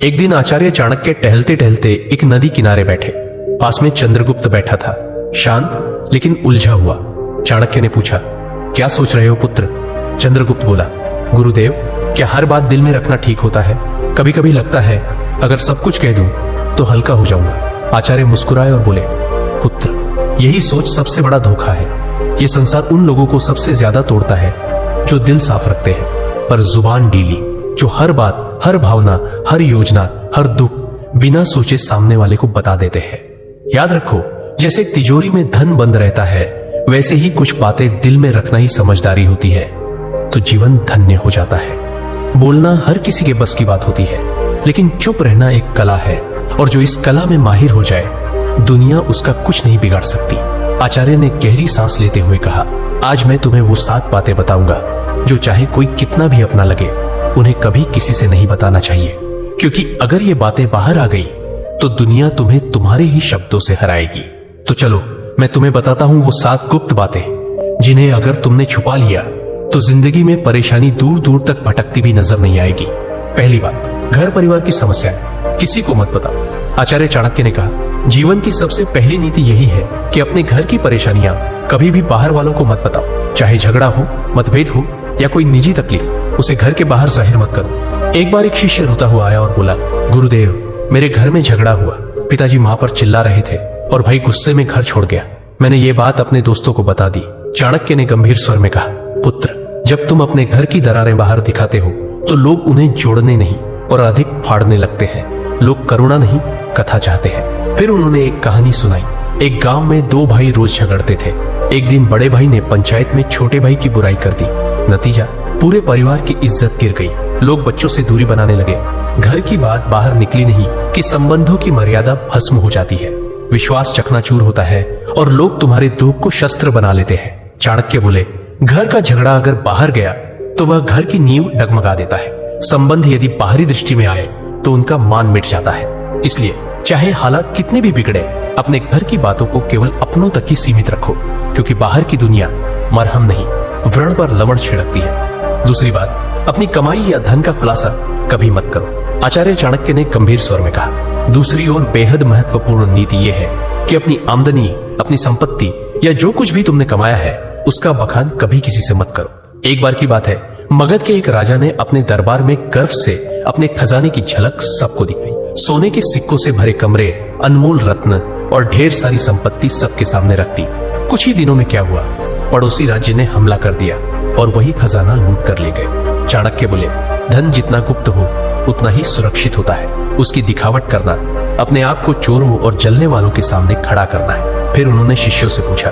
एक दिन आचार्य चाणक्य टहलते टहलते एक नदी किनारे बैठे। पास में चंद्रगुप्त बैठा था, शांत लेकिन उलझा हुआ। चाणक्य ने पूछा, क्या सोच रहे हो पुत्र? चंद्रगुप्त बोला, गुरुदेव, क्या हर बात दिल में रखना ठीक होता है? कभी कभी लगता है अगर सब कुछ कह दूं तो हल्का हो जाऊंगा। आचार्य मुस्कुराए और बोले, पुत्र, यही सोच सबसे बड़ा धोखा है। यह संसार उन लोगों को सबसे ज्यादा तोड़ता है जो दिल साफ रखते हैं पर जुबान ढीली, जो हर बात, हर भावना, हर योजना, हर दुख बिना सोचे सामने वाले को बता देते हैं। याद रखो, जैसे तिजोरी में धन बंद रहता है, वैसे ही कुछ बातें दिल में रखना ही समझदारी होती है, तो जीवन धन्य हो जाता है। बोलना हर किसी के बस की बात होती है, लेकिन चुप रहना एक कला है, और जो इस कला में माहिर हो जाए, दुनिया उसका कुछ नहीं बिगाड़ सकती। आचार्य ने गहरी सांस लेते हुए कहा, आज मैं तुम्हें वो 7 बातें बताऊंगा जो चाहे कोई कितना भी अपना लगे, उन्हें कभी किसी से नहीं बताना चाहिए, क्योंकि अगर ये बातें बाहर आ गई तो दुनिया तुम्हें तुम्हारे ही शब्दों से हराएगी। तो चलो मैं तुम्हें बताता हूं वो 7 गुप्त बातें, जिन्हें अगर तुमने छुपा लिया तो जिंदगी में परेशानी दूर दूर तक भटकती भी नजर नहीं आएगी। पहली बात, घर परिवार की समस्याएं किसी को मत बताओ। आचार्य चाणक्य ने कहा, जीवन की सबसे पहली नीति यही है कि अपने घर की परेशानियां कभी भी बाहर वालों को मत बताओ। चाहे झगड़ा हो, मतभेद हो या कोई निजी तकलीफ, उसे घर के बाहर जाहिर मत करो। एक बार एक शिष्य रोता हुआ आया और बोला, गुरुदेव, मेरे घर में झगड़ा हुआ, पिताजी माँ पर चिल्ला रहे थे और भाई गुस्से में घर छोड़ गया। मैंने ये बात अपने दोस्तों को बता दी। चाणक्य ने गंभीर स्वर में कहा, पुत्र, जब तुम अपने घर की दरारें बाहर दिखाते हो तो लोग उन्हें जोड़ने नहीं और अधिक फाड़ने लगते हैं। लोग करुणा नहीं, कथा चाहते हैं। फिर उन्होंने एक कहानी सुनाई। एक गांव में 2 भाई रोज झगड़ते थे। एक दिन बड़े भाई ने पंचायत में छोटे भाई की बुराई कर दी। नतीजा, पूरे परिवार की इज्जत गिर गई। लोग बच्चों से दूरी बनाने लगे। घर की बात बाहर निकली नहीं कि संबंधों की मर्यादा भस्म हो जाती है, विश्वास चकनाचूर होता है और लोग तुम्हारे दुख को शस्त्र बना लेते हैं। चाणक्य बोले, घर का झगड़ा अगर बाहर गया तो वह घर की नींव डगमगा देता है। संबंध यदि बाहरी दृष्टि में आए तो उनका मान मिट जाता है। इसलिए चाहे हालात कितने भी बिगड़े, अपने घर की बातों को केवल अपनों तक ही सीमित रखो, क्योंकि बाहर की दुनिया मरहम नहीं, व्रण पर लवण छिड़कती है। दूसरी बात, अपनी कमाई या धन का खुलासा कभी मत करो। आचार्य चाणक्य ने गंभीर स्वर में कहा, दूसरी ओर बेहद महत्वपूर्ण नीति यह है कि अपनी आमदनी, अपनी संपत्ति या जो कुछ भी तुमने कमाया है, उसका बखान कभी किसी से मत करो। एक बार की बात है, मगध के एक राजा ने अपने दरबार में गर्व से अपने खजाने की झलक सबको दिखाई। सोने के सिक्कों से भरे कमरे, अनमोल रत्न और ढेर सारी संपत्ति सबके सामने रख दी। कुछ ही दिनों में क्या हुआ, पड़ोसी राज्य ने हमला कर दिया और वही खजाना लूट कर ले गए। चाणक्य बोले, धन जितना गुप्त हो उतना ही सुरक्षित होता है। उसकी दिखावट करना, अपने आप को चोरों और जलने वालों के सामने खड़ा करना है। फिर उन्होंने शिष्यों से पूछा,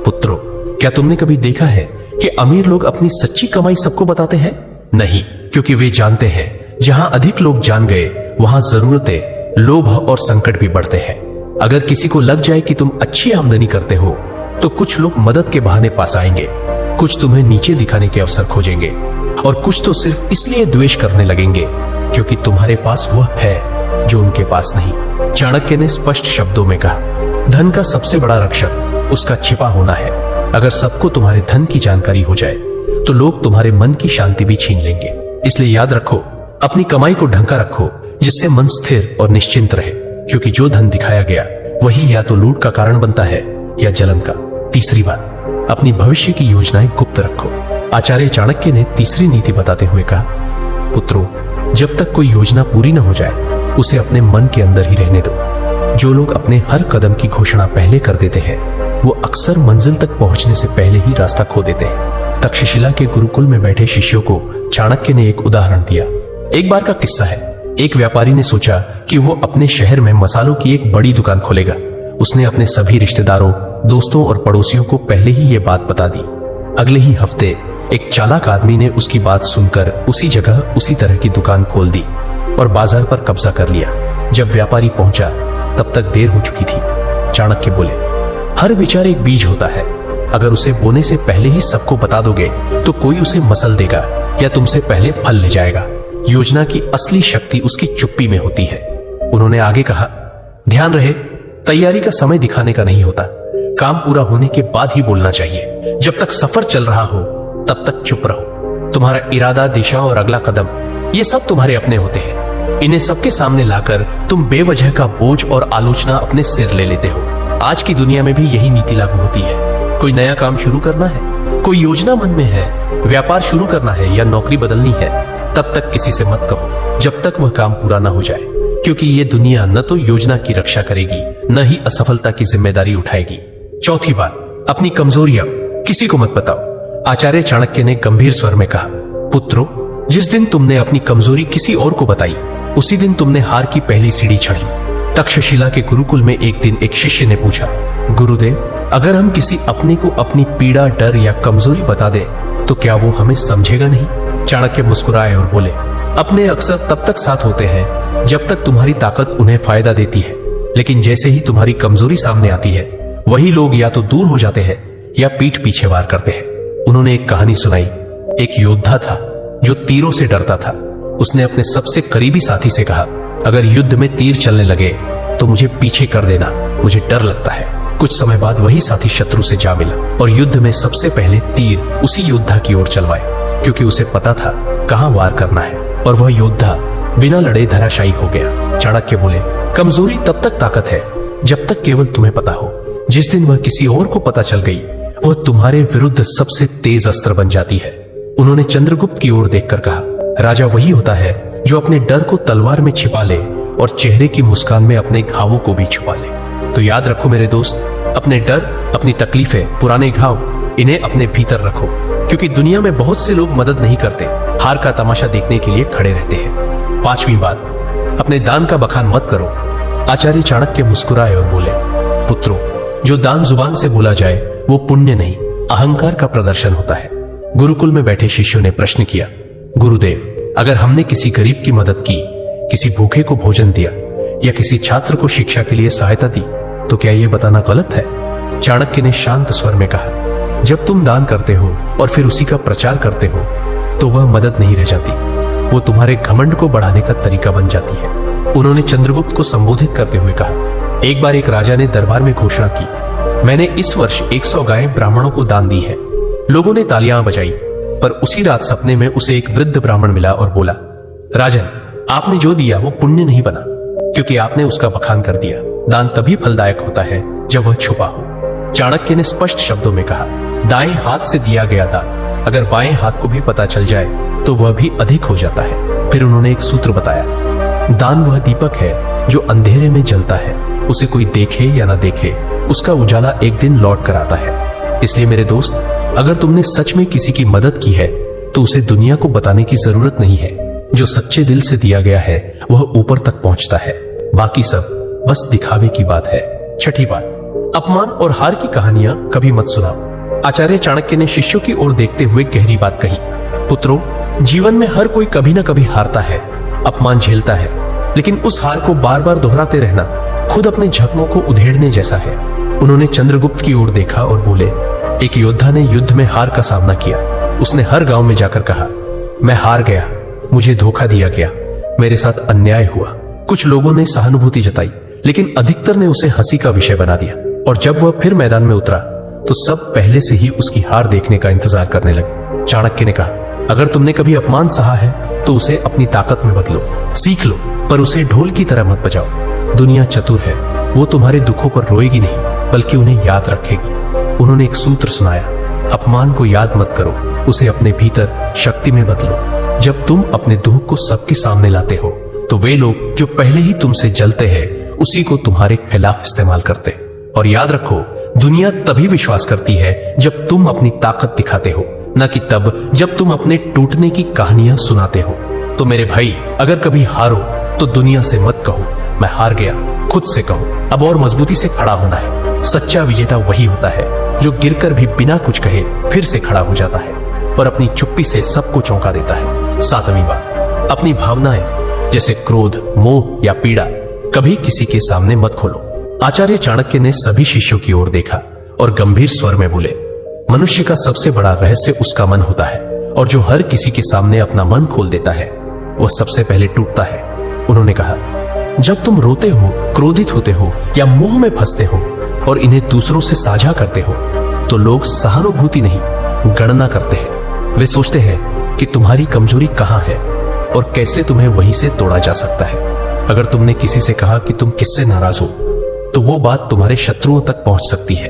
पुत्रों, क्या तुमने कभी देखा है कि अमीर लोग अपनी सच्ची कमाई सबको बताते हैं? नहीं, क्योंकि वे जानते हैं जहां अधिक लोग जान गए वहां जरूरतें, लोभ और संकट भी बढ़ते हैं। अगर किसी को लग जाए कि तुम अच्छी आमदनी करते हो तो कुछ लोग मदद के बहाने पास आएंगे, कुछ तुम्हें नीचे दिखाने के अवसर खोजेंगे और कुछ तो सिर्फ इसलिए द्वेष करने लगेंगे क्योंकि तुम्हारे पास वह है जो उनके पास नहीं। चाणक्य ने स्पष्ट शब्दों में कहा, धन का सबसे बड़ा रक्षक उसका छिपा होना है। अगर सबको तुम्हारे धन की जानकारी हो जाए तो लोग तुम्हारे मन की शांति भी छीन लेंगे। इसलिए याद रखो, अपनी कमाई को ढंका रखो जिससे मन स्थिर और निश्चिंत रहे, क्योंकि जो धन दिखाया गया वही या तो लूट का कारण बनता है या जलन का। तीसरी बात, अपनी भविष्य की योजनाएं गुप्त रखो। आचार्य चाणक्य ने तीसरी नीति बताते हुए कहा, पुत्रों, जब तक कोई योजना पूरी न हो जाए उसे अपने मन के अंदर ही रहने दो। जो लोग अपने हर कदम की घोषणा पहले कर देते हैं वो अक्सर मंजिल तक पहुंचने से पहले ही रास्ता खो देते हैं। तक्षशिला के गुरुकुल में बैठे शिष्यों को चाणक्य ने एक उदाहरण दिया। एक बार का किस्सा है, एक व्यापारी ने सोचा कि वो अपने शहर में मसालों की एक बड़ी दुकान खोलेगा। उसने अपने सभी रिश्तेदारों, दोस्तों और पड़ोसियों को पहले ही ये बात बता दी। अगले ही हफ्ते एक चालाक आदमी ने उसकी बात सुनकर उसी जगह उसी तरह की दुकान खोल दी और बाजार पर कब्जा कर लिया। जब व्यापारी पहुंचा तब तक देर हो चुकी थी। चाणक्य बोले, हर विचार एक बीज होता है। अगर उसे बोने से पहले ही सबको बता दोगे तो कोई उसे मसल देगा या तुमसे पहले फल ले जाएगा। योजना की असली शक्ति उसकी चुप्पी में होती है। उन्होंने आगे कहा, ध्यान रहे, तैयारी का समय दिखाने का नहीं होता, काम पूरा होने के बाद ही बोलना चाहिए। जब तक सफर चल रहा हो तब तक चुप रहो। तुम्हारा इरादा, दिशा और अगला कदम, ये सब तुम्हारे अपने होते हैं। इन्हें सबके सामने लाकर तुम बेवजह का बोझ और आलोचना अपने सिर ले लेते हो। आज की दुनिया में भी यही नीति लागू होती है। कोई नया काम शुरू करना है, कोई योजना मन में है, व्यापार शुरू करना है या नौकरी बदलनी है, तब तक किसी से मत कहो जब तक वह काम पूरा ना हो जाए, क्योंकि ये दुनिया न तो योजना की रक्षा करेगी न ही असफलता की जिम्मेदारी उठाएगी। चौथी बात, अपनी कमजोरियां किसी को मत बताओ। आचार्य चाणक्य ने गंभीर स्वर में कहा, पुत्रों, जिस दिन तुमने अपनी कमजोरी किसी और को बताई उसी दिन तुमने हार की पहली सीढ़ी चढ़ ली। तक्षशिला के गुरुकुल में एक दिन एक शिष्य ने पूछा, गुरुदेव, अगर हम किसी अपने को अपनी पीड़ा, डर या कमजोरी बता दें तो क्या वो हमें समझेगा नहीं? चाणक्य मुस्कुराए और बोले, अपने अक्सर तब तक साथ होते हैं जब तक तुम्हारी ताकत उन्हें फायदा देती है, लेकिन जैसे ही तुम्हारी कमजोरी सामने आती है वही लोग या तो दूर हो जाते हैं या पीठ पीछे वार करते हैं। उन्होंने एक कहानी सुनाई। एक योद्धा था जो तीरों से डरता था। उसने अपने सबसे करीबी साथी से कहा, अगर युद्ध में तीर चलने लगे तो मुझे पीछे कर देना, मुझे डर लगता है। कुछ समय बाद वही साथी शत्रु से जा मिला और युद्ध में सबसे पहले तीर उसी योद्धा की ओर चलवाए, क्योंकि उसे पता था कहां वार करना है, और वह योद्धा बिना लड़े धराशायी हो गया। चाणक्य बोले, कमजोरी तब तक ताकत है जब तक केवल तुम्हें पता हो। जिस दिन वह किसी और को पता चल गई वह तुम्हारे विरुद्ध सबसे तेज अस्त्र बन जाती है। उन्होंने चंद्रगुप्त की ओर देखकर कहा, राजा वही होता है जो अपने डर को तलवार में छिपा ले और चेहरे की मुस्कान में अपने घावों को भी छुपा ले। तो याद रखो मेरे दोस्त, अपने डर, अपनी तकलीफें, पुराने घाव, इन्हें अपने भीतर रखो, क्योंकि दुनिया में बहुत से लोग मदद नहीं करते, हार का तमाशा देखने के लिए खड़े रहते हैं। पांचवी बात, अपने दान का बखान मत करो। आचार्य चाणक्य मुस्कुराए और बोले, पुत्रों, जो दान जुबान से बोला जाए वो पुण्य नहीं, अहंकार का प्रदर्शन होता है। गुरुकुल में बैठे शिष्यों ने प्रश्न किया, गुरुदेव, अगर हमने किसी गरीब की मदद की, किसी भूखे को भोजन दिया या किसी छात्र को शिक्षा के लिए सहायता दी, तो क्या यह बताना गलत है? चाणक्य ने शांत स्वर में कहा, जब तुम दान करते हो और फिर उसी का प्रचार करते हो तो वह मदद नहीं रह जाती, वो तुम्हारे घमंड को बढ़ाने का तरीका बन जाती है। उन्होंने चंद्रगुप्त को संबोधित करते हुए कहा, एक बार एक राजा ने दरबार में घोषणा की, मैंने इस वर्ष 100 गायें ब्राह्मणों को दान दी है। लोगों ने तालियां बजाई, पर उसी रात सपने में उसे एक वृद्ध ब्राह्मण मिला और बोला, राजन, आपने जो दिया वो पुण्य नहीं बना, क्योंकि आपने उसका बखान कर दिया। दान तभी फलदायक होता है जब वह छुपा हो। चाणक्य ने स्पष्ट शब्दों में कहा, दाएं हाथ से दिया गया दान अगर बाएं हाथ को भी पता चल जाए तो वह भी अधिक हो जाता है। फिर उन्होंने एक सूत्र बताया, दान वह दीपक है जो अंधेरे में जलता है, उसे कोई देखे या ना देखे उसका उजाला एक दिन लौट कर आता है। इसलिए मेरे दोस्त, अगर तुमने सच में किसी की मदद की है तो उसे दुनिया को बताने की जरूरत नहीं है। जो सच्चे दिल से दिया गया है वह ऊपर तक पहुंचता है, बाकी सब बस दिखावे की बात है। छठी बात, अपमान और हार की कहानियां कभी मत सुनाओ। आचार्य चाणक्य ने शिष्यों की ओर देखते हुए गहरी बात कही, पुत्रों, जीवन में हर कोई कभी ना कभी हारता है, अपमान झेलता है, लेकिन उस हार को बार बार दोहराते रहना खुद अपने जख्मों को उधेड़ने जैसा है। उन्होंने चंद्रगुप्त की ओर देखा और बोले, एक योद्धा ने युद्ध में हार का सामना किया। उसने हर गांव में जाकर कहा, मैं हार गया, मुझे धोखा दिया गया, मेरे साथ अन्याय हुआ। कुछ लोगों ने सहानुभूति जताई, लेकिन अधिकतर ने उसे हंसी का विषय बना दिया, और जब वह फिर मैदान में उतरा तो सब पहले से ही उसकी हार देखने का इंतजार करने लगे। चाणक्य ने कहा, अगर तुमने कभी अपमान सहा है तो उसे अपनी ताकत में बदलो, सीख लो, पर उसे ढोल की तरह मत बजाओ। दुनिया चतुर है, वो तुम्हारे दुखों पर रोएगी नहीं बल्कि उन्हें याद रखेगी। उन्होंने एक सूत्र सुनाया, अपमान को याद मत करो, उसे अपने भीतर शक्ति में बदलो। जब तुम अपने दुख को सबके सामने लाते हो तो वे लोग जो पहले ही तुमसे जलते हैं उसी को तुम्हारे खिलाफ इस्तेमाल करते। और याद रखो, दुनिया तभी विश्वास करती है जब तुम अपनी ताकत दिखाते हो, न कि तब जब तुम अपने टूटने की कहानियां सुनाते हो। तो मेरे भाई, अगर कभी हारो तो दुनिया से मत कहो मैं हार गया, खुद से कहो अब और मजबूती से खड़ा होना है। सच्चा विजेता वही होता है जो गिरकर भी बिना कुछ कहे फिर से खड़ा हो जाता है और अपनी चुप्पी से सबको चौंका देता है। सातवीं बात, अपनी भावनाएं जैसे क्रोध, मोह या पीड़ा कभी किसी के सामने मत खोलो। आचार्य चाणक्य ने सभी शिष्यों की ओर देखा और गंभीर स्वर में बोले, मनुष्य का सबसे बड़ा रहस्य उसका मन होता है, और जो हर किसी के सामने अपना मन खोल देता है वह सबसे पहले टूटता है। उन्होंने कहा, जब तुम रोते हो, क्रोधित होते हो या मोह में फंसते हो और इन्हें दूसरों से साझा करते हो तो लोग सहानुभूति नहीं, गणना करते हैं। वे सोचते हैं कि तुम्हारी कमजोरी कहां है और कैसे तुम्हें वहीं से तोड़ा जा सकता है। अगर तुमने किसी से कहा कि तुम किससे नाराज हो, तो वो बात तुम्हारे शत्रुओं तक पहुंच सकती है।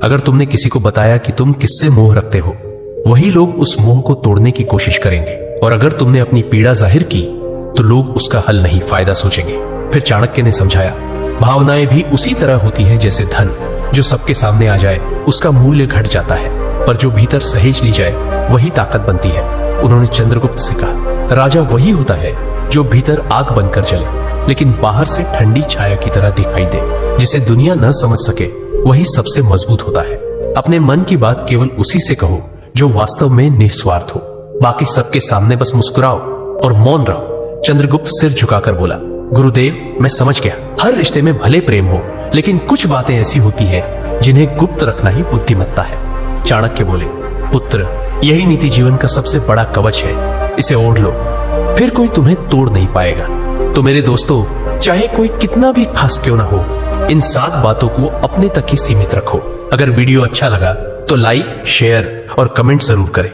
अगर तुमने किसी को बताया कि तुम किससे मोह रखते हो, वही लोग उस मोह को तोड़ने की कोशिश करेंगे। और अगर तुमने अपनी पीड़ा जाहिर की, तो लोग उसका हल नहीं फायदा सोचेंगे। फिर चाणक्य ने समझाया, भावनाएं भी उसी तरह होती हैं जैसे धन। जो सबके सामने आ जाए उसका मूल्य घट जाता है, पर जो भीतर सहेज ली जाए वही ताकत बनती है। उन्होंने चंद्रगुप्त से कहा, राजा वही होता है जो भीतर आग बनकर जले लेकिन बाहर से ठंडी छाया की तरह दिखाई दे। जिसे दुनिया न समझ सके वही सबसे मजबूत होता है। अपने मन की बात केवल उसी से कहो जो वास्तव में निस्वार्थ हो। बाकी सबके सामने बस मुस्कुराओ और मौन रहो। चंद्रगुप्त सिर झुकाकर बोला, गुरुदेव मैं समझ गया। हर रिश्ते में भले प्रेम हो, लेकिन कुछ बातें ऐसी होती हैं जिन्हें गुप्त रखना ही बुद्धिमत्ता है। चाणक्य बोले, पुत्र यही नीति जीवन का सबसे बड़ा कवच है। इसे ओढ़ लो, फिर कोई तुम्हें तोड़ नहीं पाएगा। तो मेरे दोस्तों, चाहे कोई कितना भी खास क्यों ना हो, इन 7 बातों को अपने तक ही सीमित रखो। अगर वीडियो अच्छा लगा तो लाइक, शेयर और कमेंट जरूर करें।